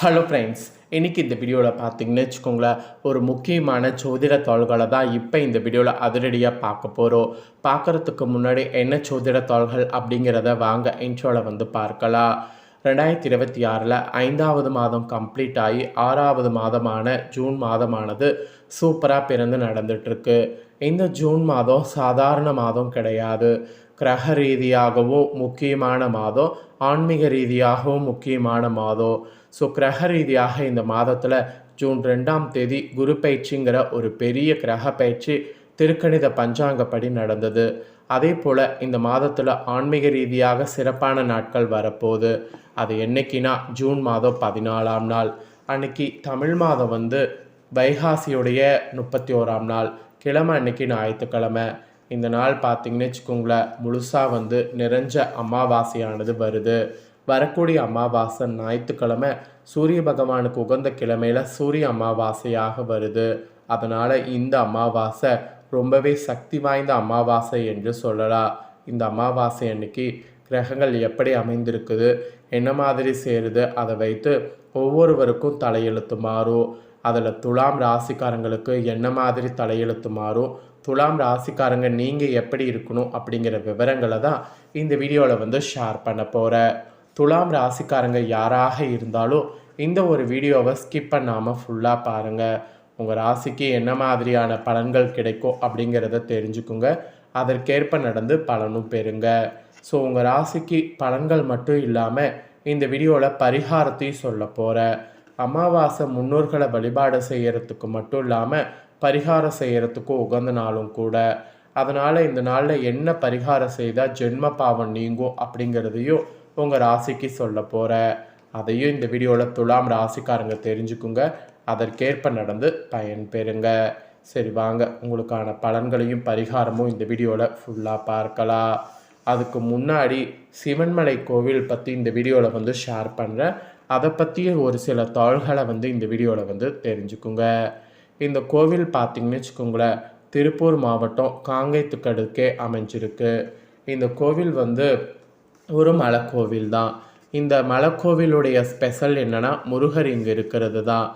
Hello friends, இன்றைக்கி இந்த வீடியோவில் பார்த்தீங்கன்னு வச்சுக்கோங்களேன், ஒரு முக்கியமான ஜோதிட தாள்களை தான் இப்போ இந்த வீடியோவில் அதிரடியாக பார்க்க போகிறோம். பார்க்குறதுக்கு முன்னாடி என்ன ஜோதிட தாள்கள் அப்படிங்கிறத வாங்க இன்ட்ரோவில் பார்க்கலாம். 2026 5வது மாதம் கம்ப்ளீட் ஆகி 6வது மாதமான ஜூன் மாதமானது சூப்பராக பிறந்து நடந்துகிட்ருக்கு. இந்த ஜூன் மாதம் சாதாரண மாதம் கிடையாது. கிரக ரீதியாகவும் முக்கியமான மாதம், ஆன்மீக ரீதியாகவும் முக்கியமான மாதம். ஸோ கிரக ரீதியாக இந்த மாதத்தில் ஜூன் 2ஆம் தேதி குரு பயிற்சிங்கிற ஒரு பெரிய கிரக பயிற்சி திருக்கணித பஞ்சாங்கப்படி நடந்தது. அதே போல் இந்த மாதத்தில் ஆன்மீக ரீதியாக சிறப்பான நாட்கள் வரப்போகுது. அது என்னைக்குன்னா ஜூன் மாதம் 14ஆம் நாள் அன்னைக்கு தமிழ் மாதம் வைகாசியுடைய 31ஆம் நாள் கிழமை அன்னைக்கு ஞாயிற்றுக்கிழமை. இந்த நாள் பார்த்திங்கன்னு வச்சுக்கோங்களேன், முழுசாக நிறைஞ்ச அமாவாசையானது வருது. வரக்கூடிய அமாவாசை ஞாயிற்றுக்கிழமை சூரிய பகவானுக்கு உகந்த கிழமையில் சூரிய அமாவாசையாக வருது. அதனால் இந்த அமாவாசை ரொம்பவே சக்தி வாய்ந்த அமாவாசை என்று சொல்லலாம். இந்த அமாவாசை அன்னைக்கு கிரகங்கள் எப்படி அமைந்திருக்குது, என்ன மாதிரி சேருது, அதை வைத்து ஒவ்வொருவருக்கும் தலையெழுத்து மாறும். அதில் துலாம் ராசிக்காரங்களுக்கு என்ன மாதிரி தலையெழுத்து மாறும், துலாம் ராசிக்காரங்க நீங்கள் எப்படி இருக்கணும் அப்படிங்கிற விவரங்களை தான் இந்த வீடியோவில் ஷேர் பண்ண போகிறேன். துலாம் ராசிக்காரங்க யாராக இருந்தாலும் இந்த ஒரு வீடியோவை ஸ்கிப் பண்ணாமல் ஃபுல்லாக பாருங்கள். உங்கள் ராசிக்கு என்ன மாதிரியான பலன்கள் கிடைக்கும் அப்படிங்கிறத தெரிஞ்சுக்குங்க. அதற்கேற்ப நடந்து பலனும் பெறுங்க. ஸோ உங்கள் ராசிக்கு பலன்கள் மட்டும் இல்லாமல் இந்த வீடியோவில் பரிகாரத்தையும் சொல்ல போகிறேன். அமாவாசை முன்னோர்களை வழிபாடு செய்கிறதுக்கு மட்டும் இல்லாமல் பரிகாரம் செய்கிறதுக்கும் உகந்த நாளும் கூட. அதனால் இந்த நாளில் என்ன பரிகாரம் செய்தால் ஜென்ம பாவம் நீங்கும் அப்படிங்கிறதையும் உங்கள் ராசிக்கு சொல்ல போகிறேன். அதையும் இந்த வீடியோவில் துலாம் ராசிக்காரங்க தெரிஞ்சுக்குங்க. அதற்கேற்ப நடந்து பயன் பெறுங்க. சரி வாங்க, உங்களுக்கான பலன்களையும் பரிகாரமும் இந்த வீடியோவில் ஃபுல்லாக பார்க்கலாம். அதுக்கு முன்னாடி சிவன்மலை கோவில் பற்றி இந்த வீடியோவில் ஷேர் பண்ணுறேன். அதை பற்றிய ஒரு சில தாள்களை இந்த வீடியோவில் தெரிஞ்சுக்குங்க. இந்த கோவில் பார்த்திங்கன்னு வச்சுக்கோங்களேன், திருப்பூர் மாவட்டம் காங்கேயத்துக்கடுக்கே அமைஞ்சிருக்கு. இந்த கோவில் ஒரு மலைக்கோவில் தான். இந்த மலைக்கோவிலுடைய ஸ்பெஷல் என்னென்னா முருகர் இங்கே இருக்கிறது தான்.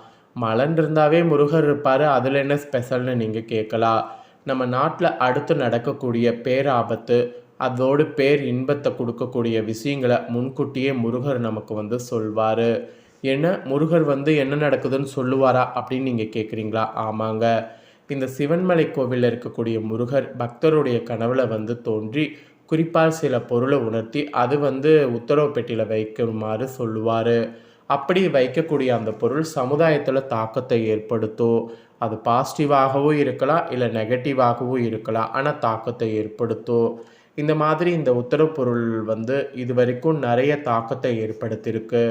மலைன்னு இருந்தாவே முருகர் இருப்பார், அதில் என்ன ஸ்பெஷல்னு நீங்கள் கேட்கலாம். நம்ம நாட்டில் அடுத்து நடக்கக்கூடிய பேராபத்து, அதோடு பேர் இன்பத்தை கொடுக்கக்கூடிய விஷயங்களை முன்கூட்டியே முருகர் நமக்கு சொல்வார். ஏன்னா முருகர் என்ன நடக்குதுன்னு சொல்லுவாரா அப்படின்னு நீங்கள் கேட்குறீங்களா? ஆமாங்க. இந்த சிவன்மலை கோவிலில் இருக்கக்கூடிய முருகர் பக்தருடைய கனவுல தோன்றி குறிப்பாக சில பொருளை உணர்த்தி அது உத்தரவு பெட்டியில் வைக்குமாறு சொல்லுவார். அப்படி வைக்கக்கூடிய அந்த பொருள் சமுதாயத்தில் தாக்கத்தை ஏற்படுத்தும். அது பாசிட்டிவாகவும் இருக்கலாம், இல்லை நெகட்டிவாகவும் இருக்கலாம், ஆனால் தாக்கத்தை ஏற்படுத்தும். இந்த மாதிரி இந்த உத்தரவு பொருள் இது வரைக்கும் நிறைய தாக்கத்தை ஏற்படுத்தியிருக்கு.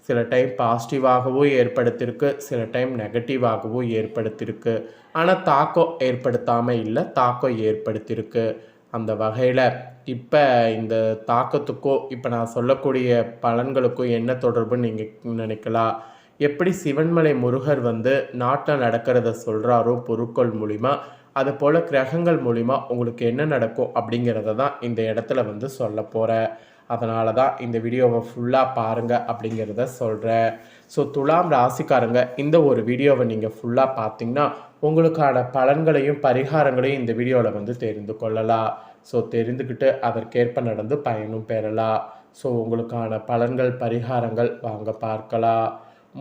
சில டைம் பாசிட்டிவாகவும் ஏற்படுத்தியிருக்கு, சில டைம் நெகட்டிவாகவும் ஏற்படுத்தியிருக்கு. ஆனால் தாக்கம் ஏற்படுத்தாமல் இல்லை, தாக்கம் ஏற்படுத்தியிருக்கு. அந்த வகையில் இப்போ இந்த தாக்கத்துக்கோ இப்போ நான் சொல்லக்கூடிய பலன்களுக்கும் என்ன தொடர்புன்னு நீங்கள் நினைக்கலாம். எப்படி சிவன்மலை முருகர் நாட்டில் நடக்கிறத சொல்கிறாரோ பொருட்கள் மூலிமா, அதுபோல் கிரகங்கள் மூலிமா உங்களுக்கு என்ன நடக்கும் அப்படிங்கிறத தான் இந்த இடத்துல சொல்ல போகிறேன். அதனால தான் இந்த வீடியோவை ஃபுல்லாக பாருங்கள் அப்படிங்கிறத சொல்கிறேன். ஸோ துலாம் ராசிக்காரங்க இந்த ஒரு வீடியோவை நீங்கள் ஃபுல்லாக பார்த்தீங்கன்னா உங்களுக்கான பலன்களையும் பரிகாரங்களையும் இந்த வீடியோவில் தெரிந்து கொள்ளலாம். ஸோ தெரிந்துக்கிட்டு அதற்கேற்ப நடந்து பயனும் பெறலாம். ஸோ உங்களுக்கான பலன்கள் பரிகாரங்கள் வாங்க பார்க்கலாம்.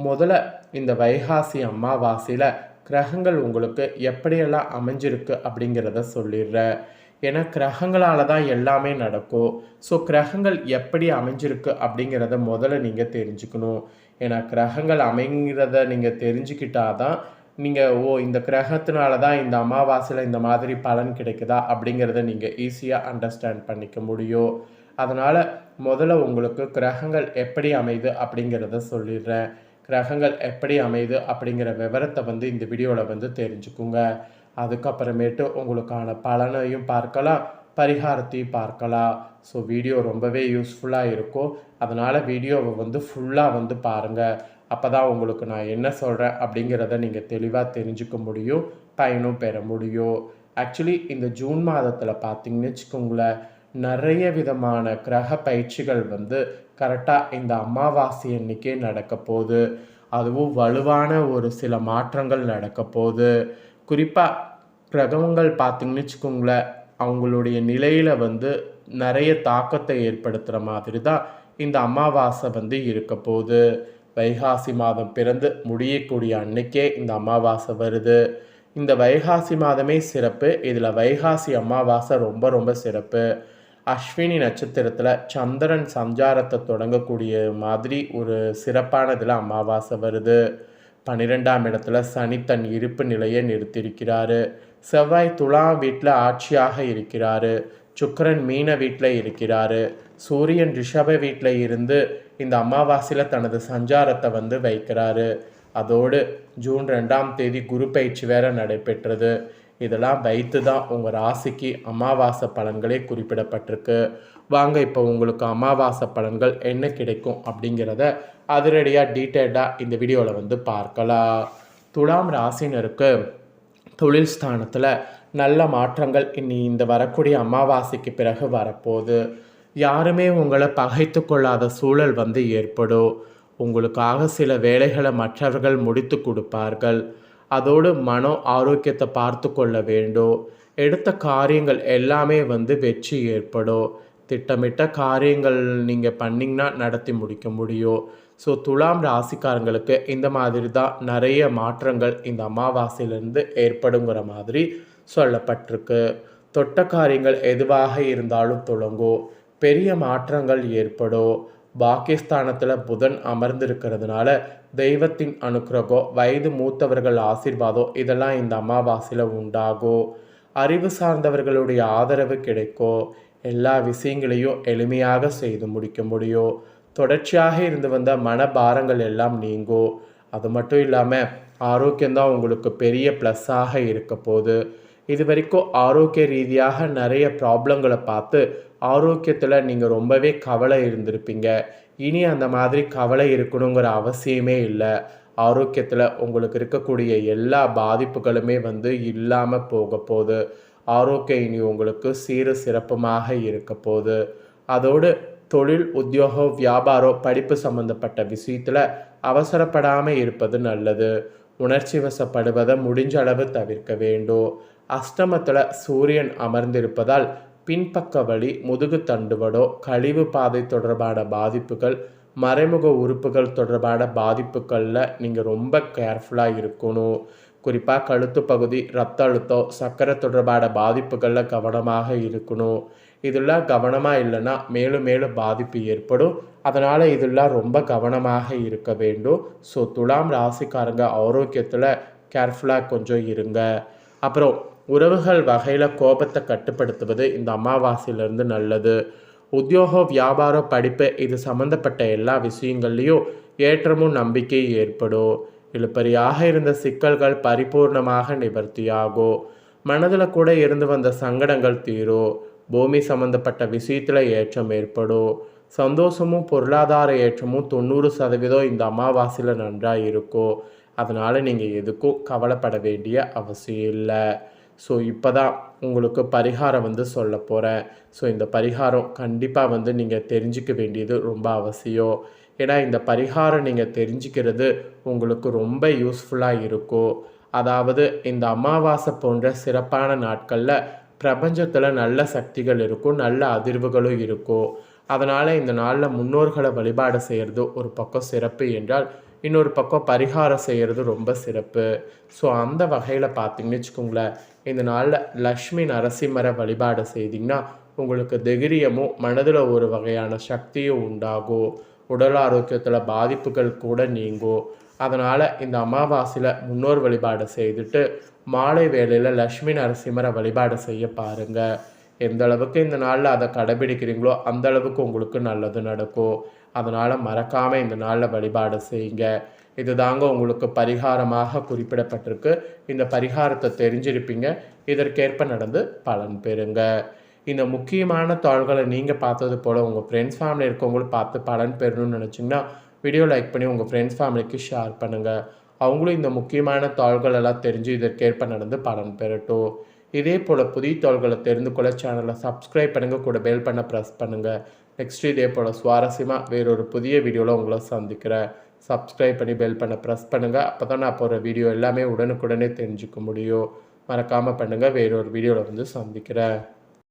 முதல்ல இந்த வைகாசி அமாவாசையில் கிரகங்கள் உங்களுக்கு எப்படியெல்லாம் அமைஞ்சிருக்கு அப்படிங்கிறத சொல்லிடுறேன். ஏன்னா கிரகங்களால் தான் எல்லாமே நடக்கும். ஸோ கிரகங்கள் எப்படி அமைஞ்சிருக்கு அப்படிங்கிறத முதல்ல நீங்கள் தெரிஞ்சுக்கணும். ஏன்னா கிரகங்கள் அமைங்கிறத நீங்கள் தெரிஞ்சுக்கிட்டாதான் நீங்கள் இந்த கிரகத்தினால தான் இந்த அமாவாசையில் இந்த மாதிரி பலன் கிடைக்குதா அப்படிங்கிறத நீங்கள் ஈஸியாக அண்டர்ஸ்டாண்ட் பண்ணிக்க முடியும். அதனால் முதல்ல உங்களுக்கு கிரகங்கள் எப்படி அமையுது அப்படிங்கிறத சொல்லிடுறேன். கிரகங்கள் எப்படி அமையுது அப்படிங்கிற விவரத்தை இந்த வீடியோவில் தெரிஞ்சுக்குங்க. அதுக்கப்புறமேட்டு உங்களுக்கான பலனையும் பார்க்கலாம், பரிகாரத்தையும் பார்க்கலாம். ஸோ வீடியோ ரொம்பவே யூஸ்ஃபுல்லாக இருக்கும். அதனால் வீடியோவை ஃபுல்லாக பாருங்கள். அப்போ தான் உங்களுக்கு நான் என்ன சொல்கிறேன் அப்படிங்கிறத நீங்கள் தெளிவாக தெரிஞ்சுக்க முடியும், பயனும் பெற முடியும். ஆக்சுவலி இந்த ஜூன் மாதத்தில் பார்த்திங்கன்னு வச்சுக்கோங்களேன், நிறைய விதமான கிரக பயிற்சிகள் வந்து கரெக்டாக இந்த அமாவாசை அன்னைக்கே நடக்க போகுது. அதுவும் வலுவான ஒரு சில மாற்றங்கள் நடக்க போகுது. குறிப்பாக கிரகங்கள் பார்த்தீங்கன்னு வச்சுக்கோங்களேன், அவங்களுடைய நிலையில் வந்து நிறைய தாக்கத்தை ஏற்படுத்துகிற மாதிரி தான் இந்த அமாவாசை வந்து இருக்க போகுது. வைகாசி மாதம் பிறந்து முடியக்கூடிய அன்னைக்கே இந்த அமாவாசை வருது. இந்த வைகாசி மாதமே சிறப்பு. இதில் வைகாசி அமாவாசை ரொம்ப ரொம்ப சிறப்பு. அஸ்வினி நட்சத்திரத்தில் சந்திரன் சஞ்சாரத்தை தொடங்கக்கூடிய மாதிரி ஒரு சிறப்பானதில் அமாவாசை வருது. 12ஆம் இடத்துல சனி தன் இருப்பு நிலையை நிறுத்தியிருக்கிறாரு. செவ்வாய் துலாம் வீட்டில் ஆட்சியாக இருக்கிறாரு. சுக்கிரன் மீன வீட்டில் இருக்கிறாரு. சூரியன் ரிஷப வீட்டில் இருந்து இந்த அமாவாசையில் தனது சஞ்சாரத்தை வந்து வைக்கிறாரு. அதோடு ஜூன் 2ஆம் தேதி குரு பயிற்சி வேற நடைபெற்றது. இதெல்லாம் வைத்து தான் உங்கள் ராசிக்கு அமாவாசை பலன்களே குறிப்பிடப்பட்டிருக்கு. வாங்க இப்போ உங்களுக்கு அமாவாசை பலன்கள் என்ன கிடைக்கும் அப்படிங்கிறத அதிரடியாக டீட்டெயில்டாக இந்த வீடியோவில் வந்து பார்க்கலாம். துலாம் ராசினருக்கு தொழில் ஸ்தானத்தில் நல்ல மாற்றங்கள் இந்த வரக்கூடிய அமாவாசைக்கு பிறகு வரப்போகுது. யாருமே உங்களை பகைத்து கொள்ளாத சூழல் வந்து ஏற்படும். உங்களுக்காக சில வேலைகளை மற்றவர்கள் முடித்து கொடுப்பார்கள். அதோடு மன ஆரோக்கியத்தை பார்த்து கொள்ள வேண்டும். எடுத்த காரியங்கள் எல்லாமே வந்து வெற்றி ஏற்படும். திட்டமிட்ட காரியங்கள் நீங்கள் பண்ணிங்கன்னா நடத்தி முடிக்க முடியும். ஸோ துலாம் ராசிக்காரங்களுக்கு இந்த மாதிரி தான் நிறைய மாற்றங்கள் இந்த அமாவாசையிலேருந்து ஏற்படுங்கிற மாதிரி சொல்லப்பட்டிருக்கு. தொட்ட காரியங்கள் எதுவாக இருந்தாலும் தொடங்கும். பெரிய மாற்றங்கள் ஏற்படும். பாகிஸ்தானத்தில் புதன் அமர்ந்திருக்கிறதுனால தெய்வத்தின் அனுக்கிரகம், வயது மூத்தவர்கள் ஆசீர்வாதம் இதெல்லாம் இந்த அமாவாசையில் உண்டாகும். அறிவு சார்ந்தவர்களுடைய ஆதரவு கிடைக்கும். எல்லா விஷயங்களையும் எளிமையாக செய்து முடிக்க முடியும். தொடர்ச்சியாக இருந்து வந்த மனபாரங்கள் எல்லாம் நீங்கும். அது மட்டும் இல்லாமல் ஆரோக்கியம்தான் உங்களுக்கு பெரிய ப்ளஸ்ஸாக இருக்க போகுது. இது வரைக்கும் ஆரோக்கிய ரீதியாக நிறைய ப்ராப்ளங்களை பார்த்து ஆரோக்கியத்தில் நீங்கள் ரொம்பவே கவலை இருந்திருப்பீங்க. இனி அந்த மாதிரி கவலை இருக்கணுங்கிற அவசியமே இல்லை. ஆரோக்கியத்தில் உங்களுக்கு இருக்கக்கூடிய எல்லா பாதிப்புகளுமே வந்து இல்லாமல் போக போகுது. ஆரோக்கியம் இனி உங்களுக்கு சீரு சிறப்புமாக இருக்க போகுது. அதோடு தொழில், உத்தியோகம், வியாபாரம், படிப்பு சம்பந்தப்பட்ட விஷயத்தில் அவசரப்படாமல் இருப்பது நல்லது. உணர்ச்சி வசப்படுவதை முடிஞ்ச அளவு தவிர்க்க வேண்டும். அஷ்டமத்தில் சூரியன் அமர்ந்திருப்பதால் பின்பக்க வலி, முதுகு தண்டுவடோ, கழிவு பாதை தொடர்பான பாதிப்புகள், மறைமுக உறுப்புகள் தொடர்பான பாதிப்புகளில் நீங்கள் ரொம்ப கேர்ஃபுல்லாக இருக்கணும். குறிப்பாக கழுத்து பகுதி, இரத்த அழுத்தம், சர்க்கரை தொடர்பான பாதிப்புகளில் கவனமாக இருக்கணும். இதெல்லாம் கவனமாக இல்லைன்னா மேலும் மேலும் பாதிப்பு ஏற்படும். அதனால் இதெல்லாம் ரொம்ப கவனமாக இருக்க வேண்டும். ஸோ துலாம் ராசிக்காரங்க ஆரோக்கியத்தில் கேர்ஃபுல்லாக கொஞ்சம் இருங்க. அப்புறம் உறவுகள் வகையில் கோபத்தை கட்டுப்படுத்துவது இந்த அமாவாசையிலேருந்து நல்லது. உத்தியோகம், வியாபாரம், படிப்பு இது சம்மந்தப்பட்ட எல்லா விஷயங்கள்லேயும் ஏற்றமும் நம்பிக்கை ஏற்படும். இழுபறியாக இருந்த சிக்கல்கள் பரிபூர்ணமாக நிவர்த்தியாகும். மனதில் கூட இருந்து வந்த சங்கடங்கள் தீரும். பூமி சம்மந்தப்பட்ட விஷயத்தில் ஏற்றம் ஏற்படும். சந்தோஷமும் பொருளாதார ஏற்றமும் 90% இந்த அமாவாசையில் நன்றாக இருக்கும். அதனால் நீங்கள் எதுக்கும் கவலைப்பட வேண்டிய அவசியம் இல்லை. ஸோ இப்போ தான் உங்களுக்கு பரிகாரம் வந்து சொல்ல போகிறேன். ஸோ இந்த பரிகாரம் கண்டிப்பாக வந்து நீங்கள் தெரிஞ்சிக்க வேண்டியது ரொம்ப அவசியம். ஏன்னா இந்த பரிகாரம் நீங்கள் தெரிஞ்சுக்கிறது உங்களுக்கு ரொம்ப யூஸ்ஃபுல்லாக இருக்கும். அதாவது இந்த அமாவாசை போன்ற சிறப்பான நாட்களில் பிரபஞ்சத்தில் நல்ல சக்திகள் இருக்கும், நல்ல அதிர்வுகளும் இருக்கும். அதனால் இந்த நாளில் முன்னோர்களை வழிபாடு செய்கிறது ஒரு பக்கம் சிறப்பு என்றால், இன்னொரு பக்கம் பரிகாரம் செய்கிறது ரொம்ப சிறப்பு. ஸோ அந்த வகையில் பார்த்தீங்கன்னு வச்சுக்கோங்களேன், இந்த நாளில் லக்ஷ்மி நரசிம்மரை வழிபாடு செய்திங்கன்னா உங்களுக்கு தைரியமும் மனதில் ஒரு வகையான சக்தியும் உண்டாகும். உடல் ஆரோக்கியத்தில் பாதிப்புகள் கூட நீங்கும். அதனால் இந்த அமாவாசையில் முன்னோர் வழிபாடு செய்துட்டு மாலை வேளையில் லக்ஷ்மி நரசிம்மரை வழிபாடு செய்ய பாருங்கள். எந்த அளவுக்கு இந்த நாளில் அதை கடைபிடிக்கிறீங்களோ அந்த அளவுக்கு உங்களுக்கு நல்லது நடக்கும். அதனால் மறக்காமல் இந்த நாளில் வழிபாடு செய்யுங்க. இது தாங்க உங்களுக்கு பரிகாரமாக குறிப்பிடப்பட்டிருக்கு. இந்த பரிகாரத்தை தெரிஞ்சிருப்பீங்க. இதற்கேற்ப நடந்து பலன் பெறுங்க. இந்த முக்கியமான தாள்களை நீங்கள் பார்த்தது போல் உங்கள் ஃப்ரெண்ட்ஸ் ஃபேமிலி இருக்கவங்களும் பார்த்து பலன் பெறணும்னு நினச்சிங்கன்னா வீடியோ லைக் பண்ணி உங்கள் ஃப்ரெண்ட்ஸ் ஃபேமிலிக்கு ஷேர் பண்ணுங்கள். அவங்களும் இந்த முக்கியமான தாள்கள் எல்லாம் தெரிஞ்சு இதற்கேற்ப நடந்து பலன் பெறட்டும். இதே போல் புதிய தாள்களை தெரிந்து கொள்ள சேனலை சப்ஸ்கிரைப் பண்ணுங்கள், கூட பெல் பண்ண ப்ரெஸ் பண்ணுங்கள். நெக்ஸ்ட் இதே போல் சுவாரஸ்யமாக வேறொரு புதிய வீடியோவில் உங்களை சந்திக்கிறேன். சப்ஸ்கிரைப் பண்ணி பெல் பண்ண ப்ரெஸ் பண்ணுங்கள். அப்போ தான் நான் போகிற வீடியோ எல்லாமே உடனுக்குடனே தெரிஞ்சுக்க முடியும். மறக்காமல் பண்ணுங்கள். வேறொரு வீடியோவில் வந்து சந்திக்கிறேன்.